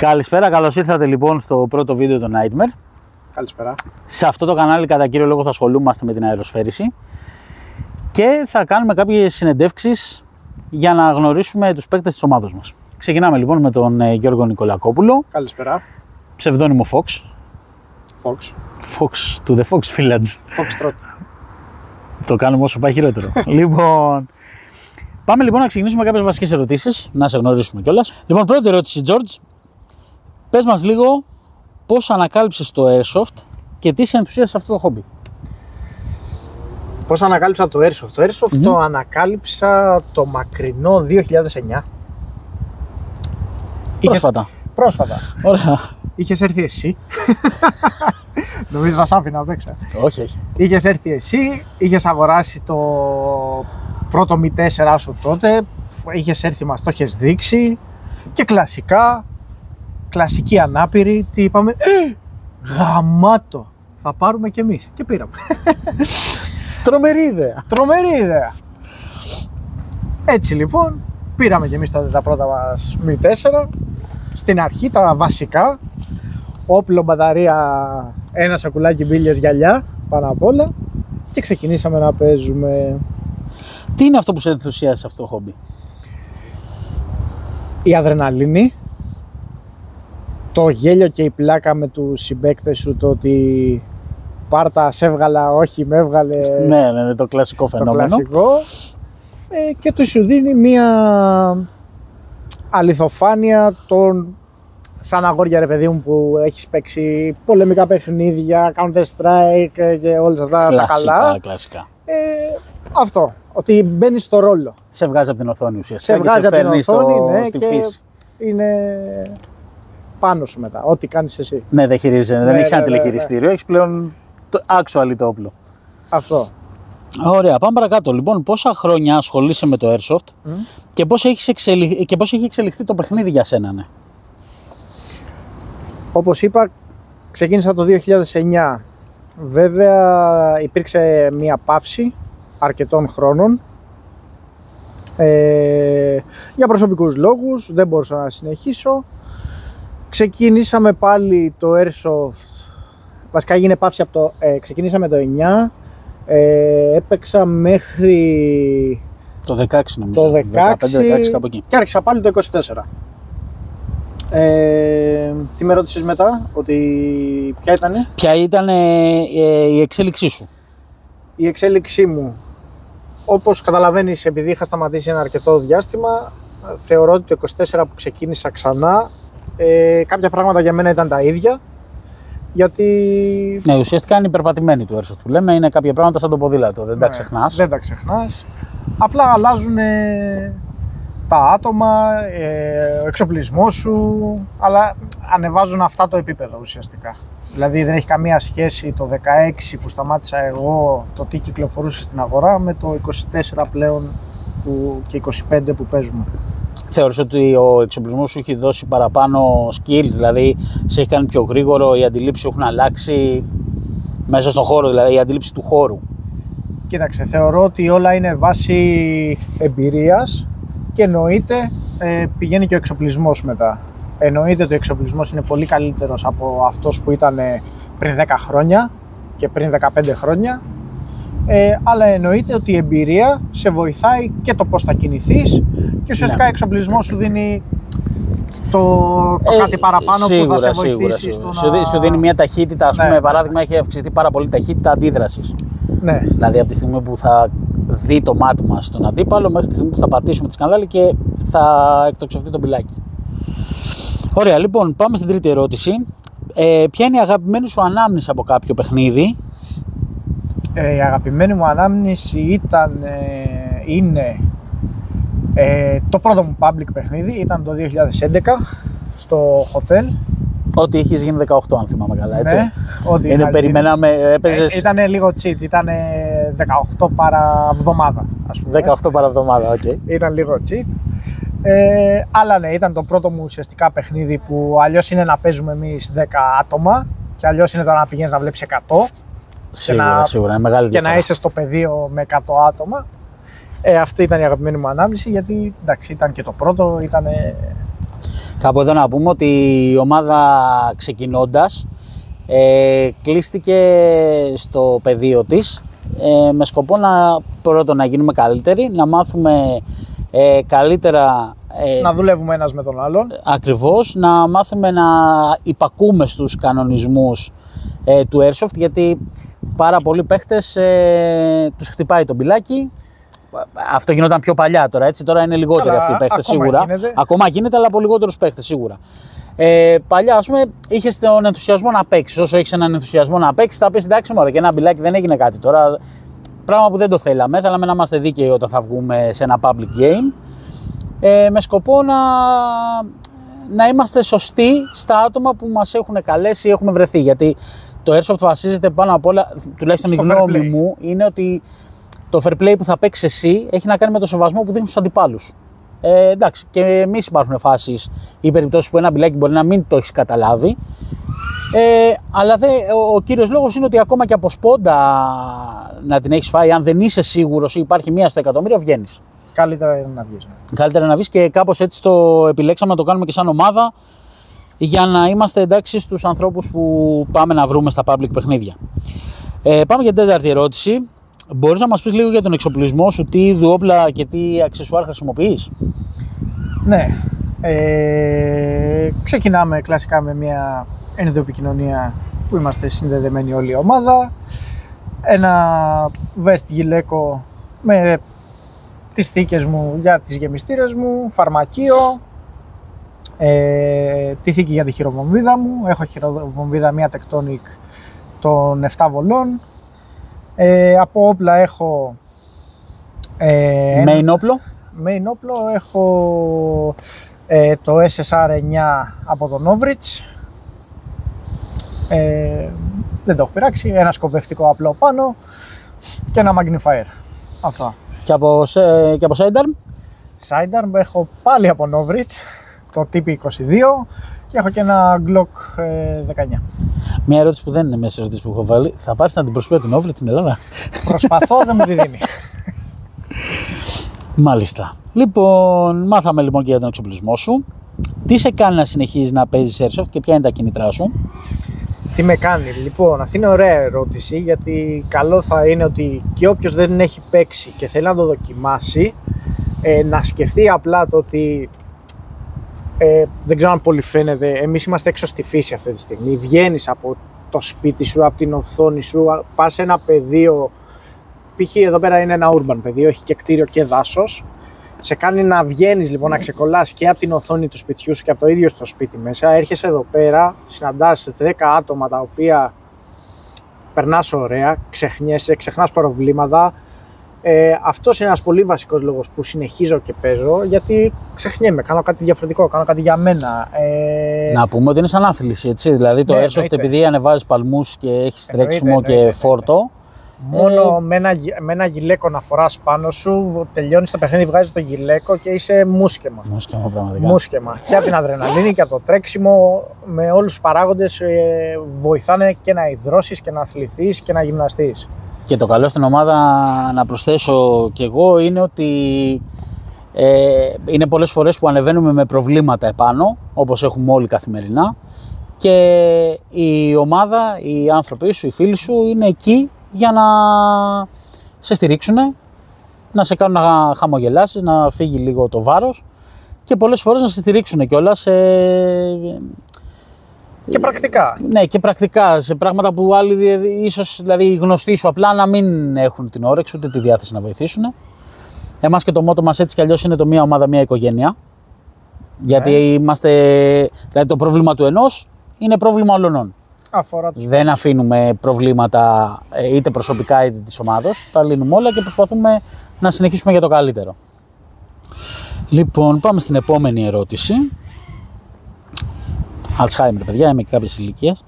Καλησπέρα, καλώς ήρθατε λοιπόν στο πρώτο βίντεο του Nightmare. Καλησπέρα. Σε αυτό το κανάλι κατά κύριο λόγο θα ασχολούμαστε με την αεροσφαίριση και θα κάνουμε κάποιες συνεντεύξεις για να γνωρίσουμε τους παίκτες της ομάδας μας. Ξεκινάμε λοιπόν με τον Γιώργο Νικολακόπουλο. Καλησπέρα. Ψευδόνυμο Fox. Fox to the Fox Village. Fox Trot. Το κάνουμε όσο πάει χειρότερο. Λοιπόν, πάμε λοιπόν να ξεκινήσουμε κάποιες βασικές ερωτήσεις, να σε γνωρίσουμε κιόλας. Λοιπόν, πρώτη ερώτηση, George. Πες μας λίγο πώς ανακάλυψες το Airsoft και τι σε ενθουσίασε αυτό το χόμπι. Πώς ανακάλυψα το Airsoft. Το Airsoft το ανακάλυψα το μακρινό 2009. Πρόσφατα. Ωραία. Είχες έρθει εσύ. Νομίζω θα σ' άφηνα απ' έξω. Όχι. Είχες έρθει εσύ, είχες αγοράσει το πρώτο Mi 4 σου τότε. Είχες έρθει, μας το είχες δείξει. Και κλασική ανάπηρη, τι είπαμε, γαμάτο, θα πάρουμε κι εμείς. Και πήραμε. Τρομερή ιδέα. Έτσι λοιπόν, πήραμε κι εμείς τα πρώτα μας Mi 4. Στην αρχή τα βασικά, όπλο, μπαταρία, ένα σακουλάκι μπίλιες, γυαλιά, πάνω απ' όλα. Και ξεκινήσαμε να παίζουμε. Τι είναι αυτό που σε ενθουσιάζει σε αυτό το χόμπι? Η αδρεναλίνη, το γέλιο και η πλάκα με τους συμπαίκτες σου, το ότι πάρτα, σε έβγαλα, όχι με έβγαλε. Ναι, το κλασικό φαινόμενο. Το κλασικό. Και του σου δίνει μια αληθοφάνεια των σαν αγόρια, ρε παιδί μου, που έχεις παίξει πολεμικά παιχνίδια, Counter Strike και όλα αυτά τα καλά. Κλασικά. Αυτό, ότι μπαίνεις στο ρόλο. Σε βγάζει από την οθόνη ουσιαστικά. Σε βγάζει από την οθόνη, ναι, στη και φύση. Είναι πάνω σου μετά, ό,τι κάνεις εσύ. Ναι, δεν χειρίζεσαι, δεν έχεις ένα τηλεχειριστήριο, έχεις πλέον actually το όπλο. Αυτό. Ωραία, πάμε παρακάτω. Λοιπόν, πόσα χρόνια ασχολείσαι με το Airsoft και πώς έχει εξελιχθεί το παιχνίδι για σένα, ναι? Όπως είπα, ξεκίνησα το 2009. Βέβαια, υπήρξε μία παύση αρκετών χρόνων. Για προσωπικούς λόγους, δεν μπορούσα να συνεχίσω. Ξεκινήσαμε πάλι το Airsoft. Βασικά έγινε παύση από το... ξεκινήσαμε το 9. Έπαιξα μέχρι το 16 νομίζω. Το 15-16 κάπου εκεί. Και άρχισα πάλι το 24. Τι με ρώτησες μετά, ότι ποια ήτανε? Ποια ήταν η εξέλιξή σου? Η εξέλιξή μου, όπως καταλαβαίνεις, επειδή είχα σταματήσει ένα αρκετό διάστημα, θεωρώ ότι το 24 που ξεκίνησα ξανά, κάποια πράγματα για μένα ήταν τα ίδια. Γιατί... Ναι, ουσιαστικά είναι υπερπατημένη του Airsoft που λέμε, είναι κάποια πράγματα σαν το ποδήλατο, δεν τα ξεχνάς. Δεν τα ξεχνάς. Απλά αλλάζουν τα άτομα, ο εξοπλισμός σου, αλλά ανεβάζουν αυτά το επίπεδο ουσιαστικά. Δηλαδή δεν έχει καμία σχέση το 16 που σταμάτησα εγώ, το τι κυκλοφορούσε στην αγορά, με το 24 πλέον και 25 που παίζουμε. Θεωρείς ότι ο εξοπλισμός σου έχει δώσει παραπάνω skills, δηλαδή σε έχει κάνει πιο γρήγορο, οι αντιλήψεις σου έχουν αλλάξει μέσα στον χώρο, δηλαδή η αντίληψη του χώρου? Κοίταξε, θεωρώ ότι όλα είναι βάση εμπειρίας και εννοείται πηγαίνει και ο εξοπλισμός μετά. Εννοείται ότι ο εξοπλισμός είναι πολύ καλύτερος από αυτός που ήταν πριν 10 χρόνια και πριν 15 χρόνια. Αλλά εννοείται ότι η εμπειρία σε βοηθάει και το πώς θα κινηθείς και ουσιαστικά ο εξοπλισμός σου δίνει το κάτι παραπάνω που θα σε βοηθήσει. Σου δίνει μια ταχύτητα, ας πούμε, παράδειγμα, έχει αυξηθεί πάρα πολύ ταχύτητα αντίδρασης. Ναι. Δηλαδή από τη στιγμή που θα δει το μάτι μας τον αντίπαλο μέχρι τη στιγμή που θα πατήσουμε τη σκανδάλη και θα εκτοξευτεί το πιλάκι. Ωραία, λοιπόν, πάμε στην τρίτη ερώτηση. Ποια είναι η αγαπημένη σου ανάμνηση από κάποιο παιχνίδι? Η αγαπημένη μου ανάμνηση είναι το πρώτο μου public παιχνίδι, ήταν το 2011 στο hotel. Ό,τι είχες γίνει 18 αν θυμάμαι καλά, έτσι. Ναι, ό,τι περιμέναμε, έπαιζες... Ήταν λίγο cheat, ήταν 18 παρά εβδομάδα, ας πούμε. 18 παρά εβδομάδα, οκ. Ήταν λίγο cheat. Αλλά ναι, ήταν το πρώτο μου ουσιαστικά παιχνίδι που αλλιώς είναι να παίζουμε εμείς 10 άτομα και αλλιώς είναι τώρα να πηγαίνεις να βλέπεις 100. Σίγουρα, είναι μεγάλη και διαφορά. να είσαι στο πεδίο με 100 άτομα. Αυτή ήταν η αγαπημένη μου ανάμνηση, γιατί εντάξει, ήταν και το πρώτο, ήταν Κάπου εδώ να πούμε ότι η ομάδα ξεκινώντας κλείστηκε στο πεδίο της με σκοπό πρώτον να γίνουμε καλύτεροι, να μάθουμε καλύτερα. Να δουλεύουμε ένας με τον άλλον. Ακριβώς, να μάθουμε να υπακούμε στους κανονισμούς του Airsoft, γιατί πάρα πολλοί παίχτες τους χτυπάει το μπιλάκι. Αυτό γινόταν πιο παλιά τώρα, έτσι. Τώρα είναι λιγότεροι αυτοί οι παίχτες σίγουρα. Ακόμα γίνεται, αλλά από λιγότερους παίχτες σίγουρα. Παλιά, ας πούμε, είχες τον ενθουσιασμό να παίξεις. Όσο έχεις έναν ενθουσιασμό να παίξεις, θα πεις εντάξει, μωρέ, και ένα μπιλάκι δεν έγινε κάτι τώρα. Πράγμα που δεν το θέλαμε. Θέλαμε να είμαστε δίκαιοι όταν θα βγούμε σε ένα public game. Με σκοπό να είμαστε σωστοί στα άτομα που μας έχουν καλέσει ή έχουμε βρεθεί. Γιατί το Airsoft βασίζεται πάνω απ' όλα, τουλάχιστον η γνώμη μου, είναι ότι το fair play που θα παίξεις εσύ έχει να κάνει με το σεβασμό που δείχνεις στους αντιπάλους. Εντάξει, και εμείς υπάρχουν φάσεις ή περιπτώσεις που ένα μπιλάκι μπορεί να μην το έχεις καταλάβει. Αλλά ο κύριος λόγος είναι ότι ακόμα και από σπόντα να την έχεις φάει, αν δεν είσαι σίγουρος ή υπάρχει μία στο εκατομμύριο, βγαίνεις. Καλύτερα να βγεις. Καλύτερα να βγεις, και κάπως έτσι το επιλέξαμε να το κάνουμε και σαν ομάδα, για να είμαστε εντάξει στους ανθρώπους που πάμε να βρούμε στα public παιχνίδια. Πάμε για την τέταρτη ερώτηση. Μπορείς να μας πεις λίγο για τον εξοπλισμό σου, τι είδου όπλα και τι αξεσουάρ χρησιμοποιείς? Ναι. Ξεκινάμε κλασικά με μια ενδοεπικοινωνία που είμαστε συνδεδεμένοι όλη η ομάδα. Ένα vest γυλαίκο με τις θήκες μου για τις γεμιστήρες μου, φαρμακείο, τη θήκη για τη χειροβομβίδα μου. Έχω χειροβομβίδα μια Tectonic των 7 βολών. Από όπλα έχω main όπλο. Main όπλο έχω το SSR9 από τον Novritsch. Δεν το έχω πειράξει. Ένα σκοπευτικό απλό πάνω και ένα magnifier. Αυτά. Και από sidearm? Sidearm έχω πάλι από Novritsch, το TP22, και έχω και ένα Glock 19. Μια ερώτηση που δεν είναι μέσα στις ερωτήσεις που έχω βάλει. Θα πάρεις την αντιπροσωπεία του Novritsch στην Ελλάδα? Προσπαθώ, δεν μου τη δίνει. Μάλιστα. Λοιπόν, μάθαμε λοιπόν και για τον εξοπλισμό σου. Τι σε κάνει να συνεχίζεις να παίζεις Airsoft και ποια είναι τα κίνητρά σου? Τι με κάνει? Λοιπόν, αυτή είναι ωραία ερώτηση, γιατί καλό θα είναι ότι και όποιος δεν έχει παίξει και θέλει να το δοκιμάσει, να σκεφτεί απλά το ότι δεν ξέρω αν πολύ φαίνεται, εμείς είμαστε έξω στη φύση αυτή τη στιγμή. Βγαίνεις από το σπίτι σου, από την οθόνη σου, πας σε ένα πεδίο, π.χ. εδώ πέρα είναι ένα urban πεδίο, έχει και κτίριο και δάσος. Σε κάνει να βγαίνεις λοιπόν, να ξεκολλάς και από την οθόνη του σπιτιού σου και από το ίδιο στο σπίτι μέσα. Έρχεσαι εδώ πέρα, συναντάς 10 άτομα τα οποία περνάς ωραία, ξεχνιέσαι, ξεχνάς προβλήματα. Αυτός είναι ένας πολύ βασικός λόγος που συνεχίζω και παίζω, γιατί ξεχνιέμαι, κάνω κάτι διαφορετικό, κάνω κάτι για μένα. Να πούμε ότι είναι σαν άθληση, έτσι. Δηλαδή το Airsoft, επειδή ανεβάζεις παλμούς και έχεις τρέξιμο και φόρτο. Μόνο με ένα γυλαίκο να φοράς πάνω σου, τελειώνεις το παιχνίδι, βγάζεις το γυλαίκο και είσαι μουσκεμα. Μουσκεμα, πραγματικά. Μουσκεμα. Και από την αδρεναλίνη και από το τρέξιμο, με όλους τους παράγοντες βοηθάνε και να υδρώσεις και να αθληθείς και να γυμναστείς. Και το καλό στην ομάδα, να προσθέσω κι εγώ, είναι ότι είναι πολλές φορές που ανεβαίνουμε με προβλήματα επάνω, όπως έχουμε όλοι καθημερινά, και η ομάδα, οι άνθρωποι σου, οι φίλοι σου είναι εκεί για να σε στηρίξουν, να σε κάνουν να χαμογελάσεις, να φύγει λίγο το βάρος και πολλές φορές να σε στηρίξουν κιόλας. Και πρακτικά. Ναι, και πρακτικά σε πράγματα που άλλοι ίσως, δηλαδή οι γνωστοί σου, απλά να μην έχουν την όρεξη ούτε τη διάθεση να βοηθήσουν. Εμάς και το μότο μας έτσι κι αλλιώς είναι το μία ομάδα, μία οικογένεια. Γιατί είμαστε, δηλαδή το πρόβλημα του ενός είναι πρόβλημα όλων. Δεν αφήνουμε προβλήματα είτε προσωπικά είτε της ομάδος, τα λύνουμε όλα και προσπαθούμε να συνεχίσουμε για το καλύτερο. Λοιπόν, πάμε στην επόμενη ερώτηση. Αλτσχάιμερ, παιδιά, είμαι και κάποιες ηλικίες.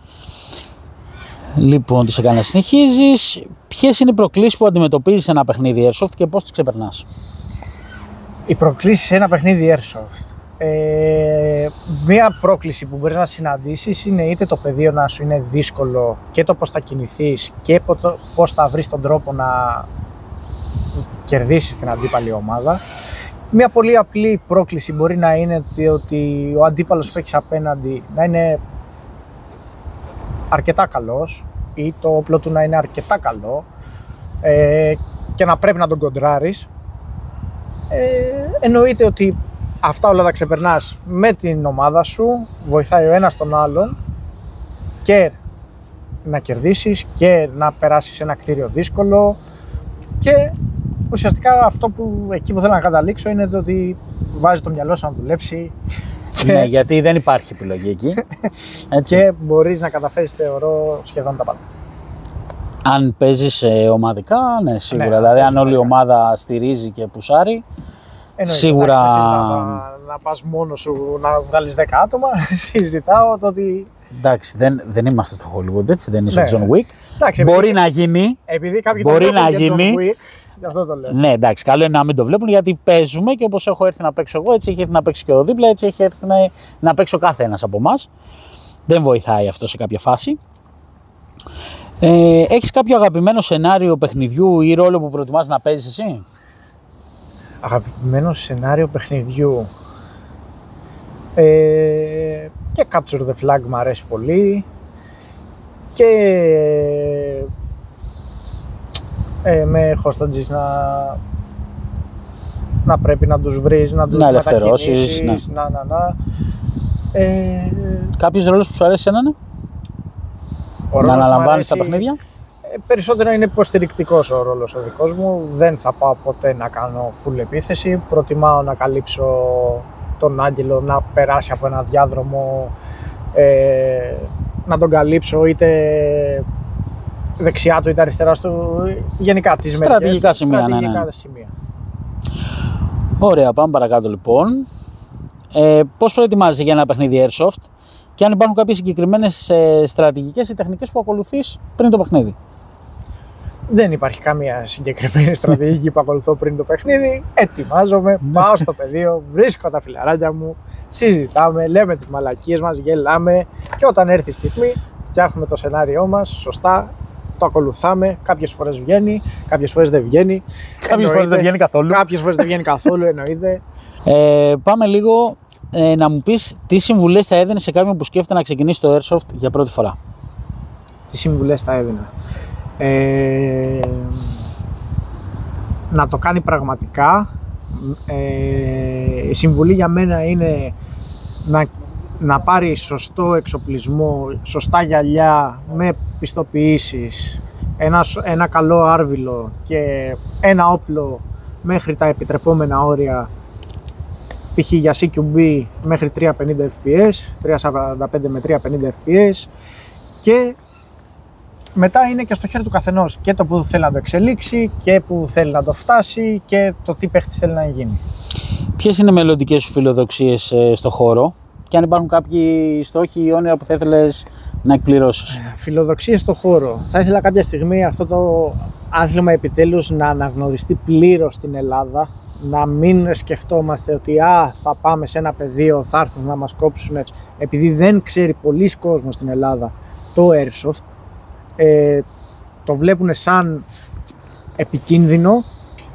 Λοιπόν, τι σε κάνει να συνεχίζεις? Ποιες είναι οι προκλήσεις που αντιμετωπίζεις σε ένα παιχνίδι Airsoft και πώς τις ξεπερνάς? Οι προκλήσεις σε ένα παιχνίδι Airsoft. Μία πρόκληση που μπορείς να συναντήσεις είναι είτε το πεδίο να σου είναι δύσκολο και το πώς θα κινηθείς και πώς θα βρεις τον τρόπο να κερδίσεις την αντίπαλη ομάδα, Μια πολύ απλή πρόκληση μπορεί να είναι ότι ο αντίπαλος που έχεις απέναντι να είναι αρκετά καλός ή το όπλο του να είναι αρκετά καλό και να πρέπει να τον κοντράρεις. Εννοείται ότι αυτά όλα τα ξεπερνάς με την ομάδα σου, βοηθάει ο ένας τον άλλον και να κερδίσεις και να περάσεις ένα κτίριο δύσκολο και ουσιαστικά αυτό που εκεί που θέλω να καταλήξω είναι το ότι βάζει το μυαλό σου να δουλέψει. Ναι, γιατί δεν υπάρχει επιλογή εκεί. Έτσι. Και μπορείς να καταφέρεις, θεωρώ, σχεδόν τα πάντα. Αν παίζεις ομαδικά, ναι, σίγουρα. Ναι, δηλαδή, αν όλη η ομάδα στηρίζει και πουσάρει, σίγουρα. Να πας μόνος σου να βγάλεις 10 άτομα, συζητάω το ότι. Εντάξει, δεν είμαστε στο Hollywood, έτσι, δεν είσαι Ναι. John Wick. Εντάξει, μπορεί να γίνει. Επειδή κάποιοι μπορεί το να βλέπουν γίνει. John Wick, γι' αυτό το λέω. Ναι, εντάξει, καλό είναι να μην το βλέπουν γιατί παίζουμε και όπως έχω έρθει να παίξω εγώ, έτσι έχει έρθει να παίξει και ο δίπλα, έτσι έχει έρθει να παίξει ο κάθε ένας από εμάς. Δεν βοηθάει αυτό σε κάποια φάση. Έχεις κάποιο αγαπημένο σενάριο παιχνιδιού ή ρόλο που προτιμάς να παίζεις εσύ? Αγαπημένο σενάριο παιχνιδιού. Και Capture the Flag μου αρέσει πολύ και με hostages να πρέπει να τους βρεις, να τους ελευθερώσεις, μετακινήσεις, Κάποιος ρόλος που σου αρέσει έναν, να αναλαμβάνεις τα παιχνίδια? Περισσότερο είναι υποστηρικτικός ο ρόλος ο δικός μου, δεν θα πάω ποτέ να κάνω full επίθεση, προτιμάω να καλύψω τον άγγελο, να περάσει από ένα διάδρομο, να τον καλύψω είτε δεξιά του είτε αριστερά του, γενικά τις στρατηγικά σημεία. Σημεία. Ωραία, πάμε παρακάτω λοιπόν. Πώς προετοιμάζεσαι για ένα παιχνίδι Airsoft και αν υπάρχουν κάποιες συγκεκριμένες στρατηγικές ή τεχνικές που ακολουθείς πριν το παιχνίδι? Δεν υπάρχει καμία συγκεκριμένη στρατηγική που ακολουθώ πριν το παιχνίδι. Ετοιμάζομαι, πάω στο πεδίο, βρίσκω τα φιλαράκια μου, συζητάμε, λέμε τις μαλακίες μας, γελάμε και όταν έρθει η στιγμή φτιάχνουμε το σενάριό μας σωστά, το ακολουθάμε. Κάποιες φορές βγαίνει, κάποιες φορές δεν βγαίνει. Κάποιες φορές δεν βγαίνει καθόλου. Κάποιες φορές δεν βγαίνει καθόλου, εννοείται. Πάμε λίγο να μου πεις τι συμβουλές θα έδινες σε κάποιον που σκέφτεται να ξεκινήσει το Airsoft για πρώτη φορά. Τι συμβουλές θα έδινα? Να το κάνει πραγματικά. Η συμβουλή για μένα είναι να πάρει σωστό εξοπλισμό, σωστά γυαλιά με πιστοποιήσεις, ένα καλό άρβιλο και ένα όπλο μέχρι τα επιτρεπόμενα όρια, π.χ. για CQB μέχρι 350 fps, 345 με 350 fps, και μετά είναι και στο χέρι του καθενός και το που θέλει να το εξελίξει και που θέλει να το φτάσει και το τι παίχτης θέλει να γίνει. Ποιες είναι οι μελλοντικές σου φιλοδοξίες στο χώρο και αν υπάρχουν κάποιοι στόχοι ή όνειρα που θα ήθελες να εκπληρώσεις? Φιλοδοξίες στο χώρο. Θα ήθελα κάποια στιγμή αυτό το άθλημα επιτέλους να αναγνωριστεί πλήρως στην Ελλάδα. Να μην σκεφτόμαστε ότι θα πάμε σε ένα πεδίο, θα έρθουν να μας κόψουν, επειδή δεν ξέρει πολλοί κόσμος στην Ελλάδα το Airsoft. Το βλέπουν σαν επικίνδυνο.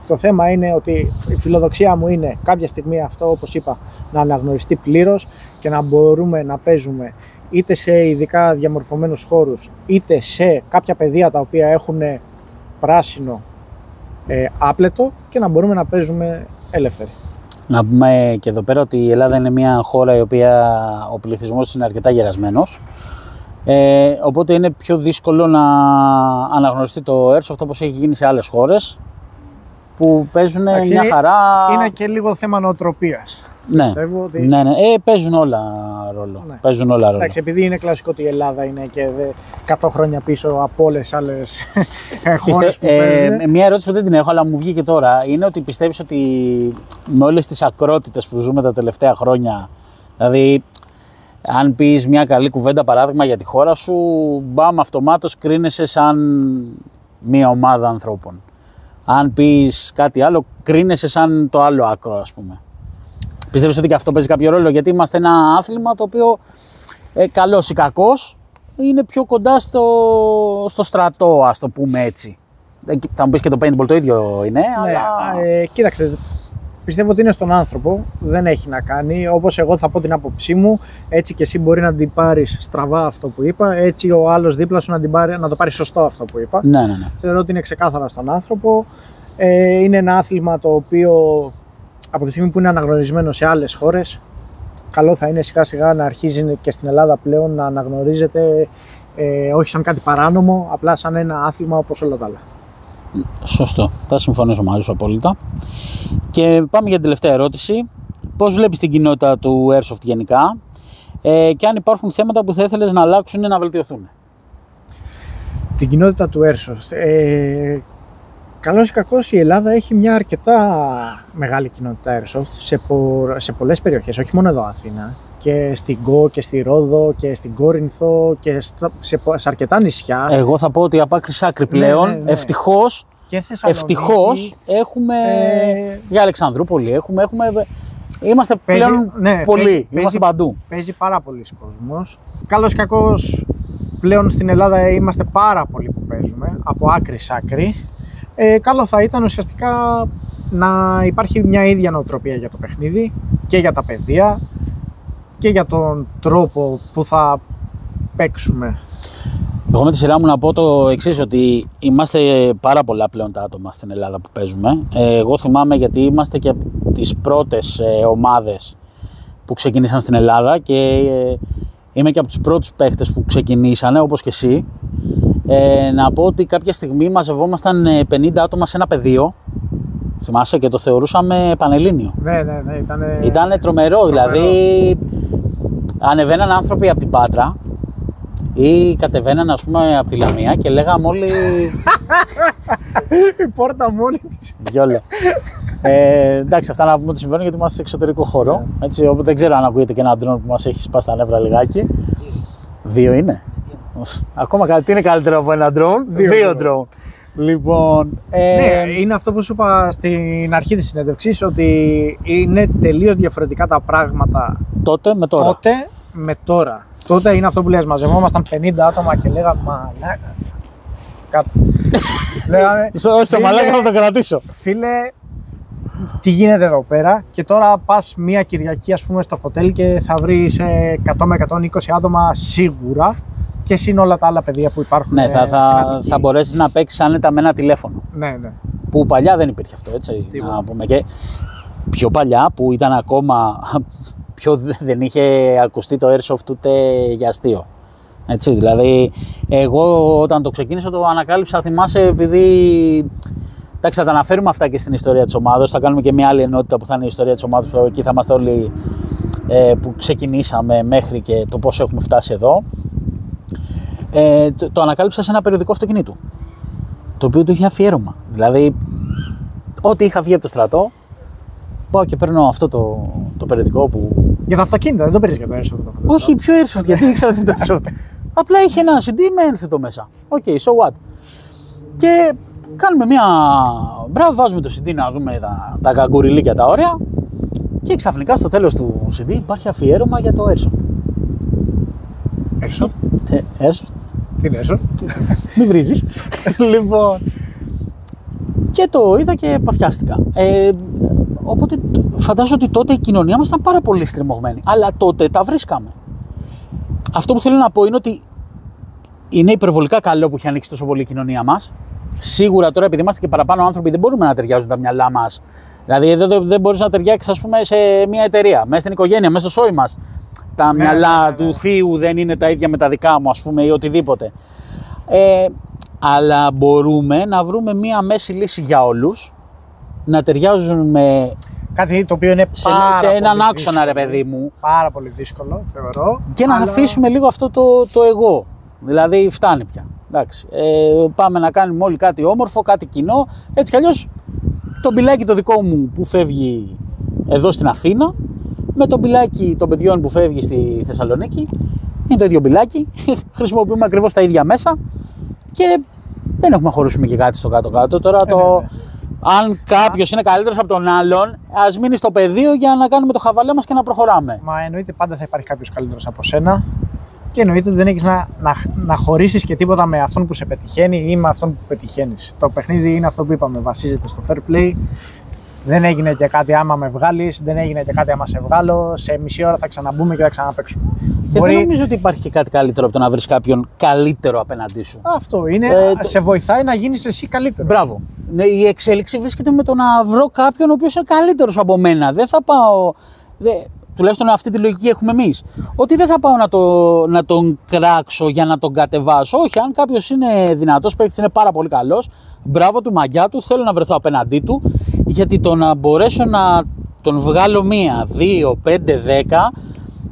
Το θέμα είναι ότι η φιλοδοξία μου είναι κάποια στιγμή αυτό, όπως είπα, να αναγνωριστεί πλήρως και να μπορούμε να παίζουμε είτε σε ειδικά διαμορφωμένους χώρους είτε σε κάποια πεδία τα οποία έχουν πράσινο άπλετο και να μπορούμε να παίζουμε ελεύθεροι. Να πούμε και εδώ πέρα ότι η Ελλάδα είναι μια χώρα η οποία ο πληθυσμός είναι αρκετά γερασμένος. Οπότε είναι πιο δύσκολο να αναγνωριστεί το Airsoft όπως έχει γίνει σε άλλες χώρες που παίζουν μια χαρά. Είναι και λίγο θέμα νοοτροπίας. Ναι, πιστεύω ότι... ναι. Παίζουν όλα ρόλο. Ναι. Παίζουν όλα ρόλο. Εντάξει, επειδή είναι κλασικό ότι η Ελλάδα είναι και 100 χρόνια πίσω από όλες τις άλλες χώρες που παίζουν. Μια ερώτηση που δεν την έχω, αλλά μου βγήκε τώρα, είναι ότι πιστεύεις ότι με όλες τις ακρότητες που ζούμε τα τελευταία χρόνια, δηλαδή αν πεις μια καλή κουβέντα παράδειγμα για τη χώρα σου, μπαμ αυτομάτως κρίνεσαι σαν μια ομάδα ανθρώπων. Αν πεις κάτι άλλο, κρίνεσαι σαν το άλλο άκρο, ας πούμε. Πιστεύεις ότι και αυτό παίζει κάποιο ρόλο? Γιατί είμαστε ένα άθλημα το οποίο, καλός ή κακός, είναι πιο κοντά στο στρατό, ας το πούμε έτσι. Θα μου πεις και το paintball το ίδιο είναι, Ναι, αλλά... κοίταξε, πιστεύω ότι είναι στον άνθρωπο, δεν έχει να κάνει. Όπως εγώ θα πω την άποψή μου, έτσι και εσύ μπορεί να την πάρεις στραβά αυτό που είπα, έτσι ο άλλος δίπλα σου να το πάρει σωστό αυτό που είπα. Ναι. Θεωρώ ότι είναι ξεκάθαρα στον άνθρωπο. Είναι ένα άθλημα το οποίο από τη στιγμή που είναι αναγνωρισμένο σε άλλες χώρες, καλό θα είναι σιγά σιγά να αρχίζει και στην Ελλάδα πλέον να αναγνωρίζεται όχι σαν κάτι παράνομο, απλά σαν ένα άθλημα όπως όλα τα άλλα. Σωστό. Θα συμφωνήσω μαζί σου απόλυτα. Και πάμε για την τελευταία ερώτηση. Πώς βλέπεις την κοινότητα του Airsoft γενικά και αν υπάρχουν θέματα που θα ήθελες να αλλάξουν ή να βελτιωθούν? Την κοινότητα του Airsoft. Καλώς ή κακώς η Ελλάδα έχει μια αρκετά μεγάλη κοινότητα Airsoft σε πολλές περιοχές, όχι μόνο εδώ Αθήνα. Και στην Κο και στη Ρόδο και στην Κόρινθο και σε αρκετά νησιά. Εγώ θα πω ότι από άκρη σ' άκρη πλέον, ναι. ευτυχώς έχουμε για Αλεξανδρούπολη, είμαστε πλέον πολλοί, είμαστε παντού. Παίζει πάρα πολλοί κόσμος. Καλώς ή κακώς πλέον στην Ελλάδα είμαστε πάρα πολλοί που παίζουμε, από άκρη σ' άκρη. Καλό θα ήταν ουσιαστικά να υπάρχει μια ίδια νοοτροπία για το παιχνίδι και για τα παιδεία και για τον τρόπο που θα παίξουμε. Εγώ με τη σειρά μου να πω το εξής, ότι είμαστε πάρα πολλά πλέον τα άτομα στην Ελλάδα που παίζουμε. Εγώ θυμάμαι γιατί είμαστε και από τις πρώτες ομάδες που ξεκινήσαν στην Ελλάδα και είμαι και από τους πρώτους παίχτες που ξεκινήσανε, όπως και εσύ. Να πω ότι κάποια στιγμή μαζευόμασταν 50 άτομα σε ένα πεδίο, θυμάσαι, και το θεωρούσαμε πανελλήνιο. Ναι, Ήτανε τρομερό, δηλαδή ανεβαίναν άνθρωποι από την Πάτρα ή κατεβαίναν, ας πούμε, από τη Λαμία και λέγαμε όλοι... Η πόρτα μόνη της. Γιόλο. Εντάξει, αυτά να πούμε ότι συμβαίνουν γιατί είμαστε σε εξωτερικό χώρο. Έτσι, οπότε δεν ξέρω αν ακούγεται και ένα ντρόν που μας έχει σπάσει τα νεύρα λιγάκι. 2 είναι. Ακόμα κάτι, τι είναι καλύτερο από ένα drone? 2 drone. Λοιπόν, ναι, είναι αυτό που σου είπα στην αρχή της συνέντευξης, ότι είναι τελείως διαφορετικά τα πράγματα τότε με τώρα. Τότε είναι αυτό που λες, μαζευόμασταν 50 άτομα και λέγαμε μαλάκα. Κάτω. Λέγαμε, στο μαλάκα θα το κρατήσω. Φίλε, τι γίνεται εδώ πέρα? Και τώρα πας μία Κυριακή, ας πούμε, στο χοτέλ και θα βρεις 100 με 120 άτομα σίγουρα. Και συν όλα τα άλλα παιδιά που υπάρχουν. Ναι, θα μπορέσεις να παίξεις άνετα με ένα τηλέφωνο. Ναι. Που παλιά δεν υπήρχε αυτό, έτσι. Να πούμε. Και πιο παλιά που ήταν ακόμα. Δεν είχε ακουστεί το Airsoft ούτε για αστείο. Έτσι, δηλαδή, εγώ όταν το ξεκίνησα το ανακάλυψα, θυμάσαι, επειδή. Εντάξει, θα τα αναφέρουμε αυτά και στην ιστορία της ομάδας. Θα κάνουμε και μια άλλη ενότητα που θα είναι η ιστορία της ομάδας. Που εκεί θα είμαστε όλοι που ξεκινήσαμε μέχρι και το πώς έχουμε φτάσει εδώ. Το ανακάλυψα σε ένα περιοδικό αυτοκινήτου, το οποίο του είχε αφιέρωμα. Δηλαδή, ό,τι είχα βγει από το στρατό, πάω και παίρνω αυτό το περιοδικό που... Για τα αυτοκίνητα, δεν το παίρνεις για το Airsoft? Όχι, πιο Airsoft, γιατί ήξερα τι είναι το Airsoft. Απλά είχε ένα CD με ένθετο μέσα. Οκ, so what. Και κάνουμε μια... Μπράβο, βάζουμε το CD να δούμε τα καγκουριλίκια τα ωραία και ξαφνικά στο τέλος του CD υπάρχει αφιέρωμα για το Airsoft. Airsoft? Τι είναι Airsoft? Μην βρίζεις. Λοιπόν, και το είδα και παθιάστηκα. Οπότε φαντάζομαι ότι τότε η κοινωνία μας ήταν πάρα πολύ στριμωγμένη. Αλλά τότε τα βρίσκαμε. Αυτό που θέλω να πω είναι ότι είναι υπερβολικά καλό που έχει ανοίξει τόσο πολύ η κοινωνία μας. Σίγουρα τώρα, επειδή είμαστε και παραπάνω άνθρωποι, δεν μπορούμε να ταιριάζουν τα μυαλά μας. Δηλαδή, δεν μπορείς να ταιριάξεις, ας πούμε, σε μια εταιρεία, μέσα στην οικογένεια, μέσα στο σόι μας. Τα μυαλά του θείου δεν είναι τα ίδια με τα δικά μου, ας πούμε, ή οτιδήποτε. Αλλά μπορούμε να βρούμε μία μέση λύση για όλους, να ταιριάζουν με... Κάτι το οποίο είναι σε έναν άξονα, ρε παιδί μου. Πάρα πολύ δύσκολο, θεωρώ. Και να αφήσουμε λίγο αυτό το εγώ. Δηλαδή, φτάνει πια. Εντάξει. Πάμε να κάνουμε όλοι κάτι όμορφο, κάτι κοινό. Έτσι κι αλλιώς, το μπιλάκι το δικό μου που φεύγει εδώ στην Αθήνα, με το μπιλάκι των παιδιών που φεύγει στη Θεσσαλονίκη, είναι το ίδιο μπιλάκι. Χρησιμοποιούμε ακριβώς τα ίδια μέσα και δεν έχουμε χωρίσουμε και κάτι στο κάτω-κάτω. Τώρα αν κάποιος είναι καλύτερος από τον άλλον, ας μείνει στο πεδίο για να κάνουμε το χαβαλέ μας και να προχωράμε. Μα εννοείται πάντα θα υπάρχει κάποιος καλύτερος από σένα και εννοείται ότι δεν έχεις να χωρίσεις και τίποτα με αυτόν που σε πετυχαίνει ή με αυτόν που πετυχαίνεις. Το παιχνίδι είναι αυτό που είπαμε, βασίζεται στο fair play. Δεν έγινε και κάτι άμα με βγάλεις, δεν έγινε και κάτι άμα σε βγάλω. Σε μισή ώρα θα ξαναμπούμε και θα ξαναπαίξουμε. Και δεν νομίζω ότι υπάρχει και κάτι καλύτερο από το να βρεις κάποιον καλύτερο απέναντί σου. Αυτό είναι. Σε βοηθάει να γίνεις εσύ καλύτερο. Μπράβο. Ναι, η εξέλιξη βρίσκεται με το να βρω κάποιον ο οποίος είναι καλύτερος από μένα. Δεν θα πάω. Τουλάχιστον αυτή τη λογική έχουμε εμείς. Ότι δεν θα πάω να τον κράξω για να τον κατεβάσω. Όχι, αν κάποιος είναι δυνατός παίκτης, είναι πάρα πολύ καλός. Μπράβο του, μαγιά του, θέλω να βρεθώ απέναντί του. Γιατί το να μπορέσω να τον βγάλω 1, 2, 5, 10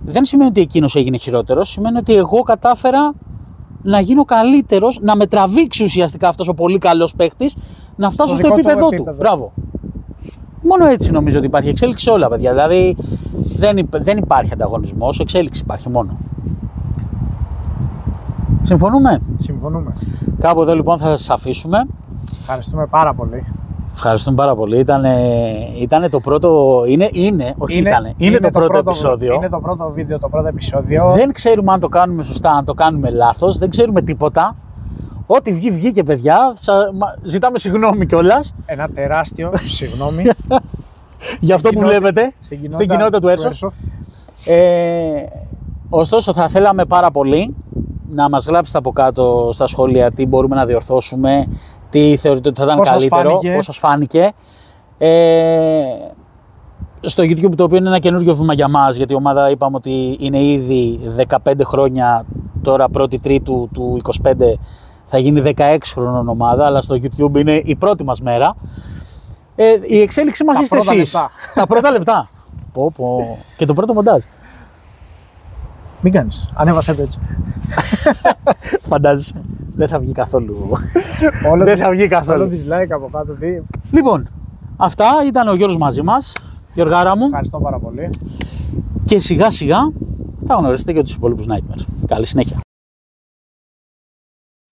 δεν σημαίνει ότι εκείνος έγινε χειρότερος. Σημαίνει ότι εγώ κατάφερα να γίνω καλύτερος, να με τραβήξει ουσιαστικά αυτός ο πολύ καλός παίκτης, να φτάσω στο επίπεδό του. Μπράβο. Μόνο έτσι νομίζω ότι υπάρχει εξέλιξη σε όλα, παιδιά. Δηλαδή δεν υπάρχει ανταγωνισμός, εξέλιξη υπάρχει μόνο. Συμφωνούμε? Συμφωνούμε. Κάπου εδώ λοιπόν θα σας αφήσουμε. Ευχαριστούμε πάρα πολύ. Ευχαριστούμε πάρα πολύ. Ήταν το πρώτο. Είναι το πρώτο επεισόδιο. Είναι το πρώτο βίντεο, το πρώτο επεισόδιο. Δεν ξέρουμε αν το κάνουμε σωστά, αν το κάνουμε λάθος. Δεν ξέρουμε τίποτα. Ό,τι βγήκε, παιδιά. Ζητάμε συγγνώμη κιόλας. Ένα τεράστιο συγγνώμη. Για αυτό που βλέπετε στην κοινότητα του Airsoft. Ωστόσο, θα θέλαμε πάρα πολύ να μας γράψετε από κάτω στα σχόλια τι μπορούμε να διορθώσουμε, τι θεωρείτε ότι θα ήταν καλύτερο, πώς σας φάνηκε. Στο YouTube, το οποίο είναι ένα καινούριο βήμα για μας, γιατί η ομάδα είπαμε ότι είναι ήδη 15 χρόνια, τώρα 1η Τρίτου του 25 θα γίνει 16 χρονών ομάδα, αλλά στο YouTube είναι η πρώτη μας μέρα. Η εξέλιξη μας είστε εσείς. Τα πρώτα λεπτά. Και το πρώτο μοντάζ. Μην κάνεις, ανέβασέ το έτσι. Φαντάζεσαι, δεν θα βγει καθόλου. Δεν θα βγει καθόλου. Όλο dislike από κάτω. Λοιπόν, αυτά ήταν ο Γιώργος μαζί μας. Γιωργάρα μου. Ευχαριστώ πάρα πολύ. Και σιγά σιγά θα γνωρίσετε και τους υπόλοιπους Nightmare. Καλή συνέχεια.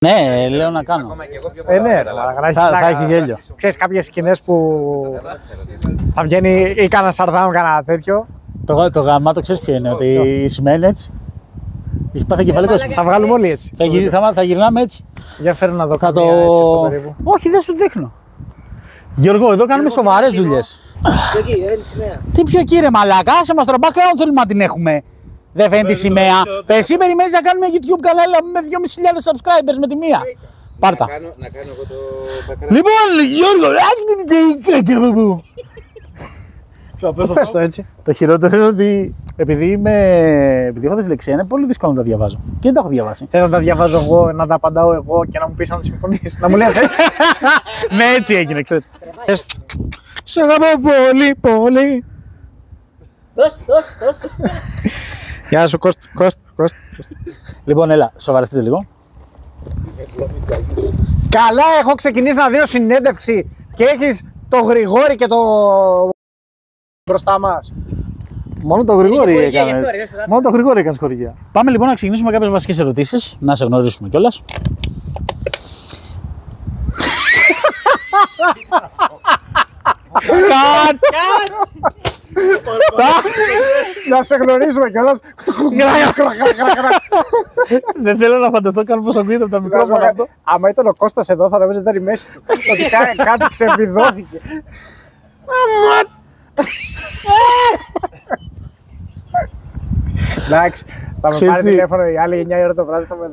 Ναι, λέω να κάνω. Ναι, θα έχει γέλιο. Ξέρεις κάποιες σκηνές που θα βγαίνει ή κάνα σαρδάμ, κάνα τέτοιο. Το γαμάτο ξέρεις ποιο είναι, ότι η σημαία είναι έτσι. Έχει πάθει κεφαλικός. Θα βγάλουμε όλοι έτσι. Θα γυρνάμε έτσι. Για φέρω να δω κάτι έτσι στο περίπου. Όχι, δεν σου δείχνω. Γιώργο, εδώ κάνουμε σοβαρές δουλειές. Τι πιο εκεί ρε μαλάκα, άσε μας τώρα, background θέλουμε να την έχουμε. Δεν φαίνεται η σημαία. Εσύ περιμένεις να κάνουμε YouTube κανάλι με 2.500 subscribers με τη μία. Πάρτα. Να κάνω εγώ το background. Λοιπόν, Γιώργο, Πες το έτσι. το χειρότερο είναι ότι επειδή έχω δυσλεξία, είναι πολύ δύσκολο να τα διαβάζω. Και δεν τα έχω διαβάσει. Θες να τα διαβάζω εγώ, να τα απαντάω εγώ και να μου πεις αν συμφωνείς. Να μου λες Ναι, έτσι έγινε, ξέρετε. Σε αγαπώ πολύ, πολύ. Δώσ'. Γεια σου Κώστα. Λοιπόν, έλα, σοβαρευτείτε λίγο. Καλά, έχω ξεκινήσει να δίνω συνέντευξη και έχεις το Γρηγόρη και το μπροστά μας. Μόνο το Γρηγόρη έκανε χορηγία. Πάμε λοιπόν να ξεκινήσουμε κάποιες βασικές ερωτήσεις, να σε γνωρίσουμε κιόλας. Να σε γνωρίσουμε κιόλας. Δεν θέλω να φανταστώ καν πώς ακούγεται από τα μικρόφωνα αυτό. Άμα ήταν ο Κώστας εδώ θα νομίζω ότι ήταν η μέση του. Ότι κάτι ξεβιδώθηκε. Εντάξει, θα με πάρει τηλέφωνο η άλλη 9 ώρα το βράδυ θα με δω.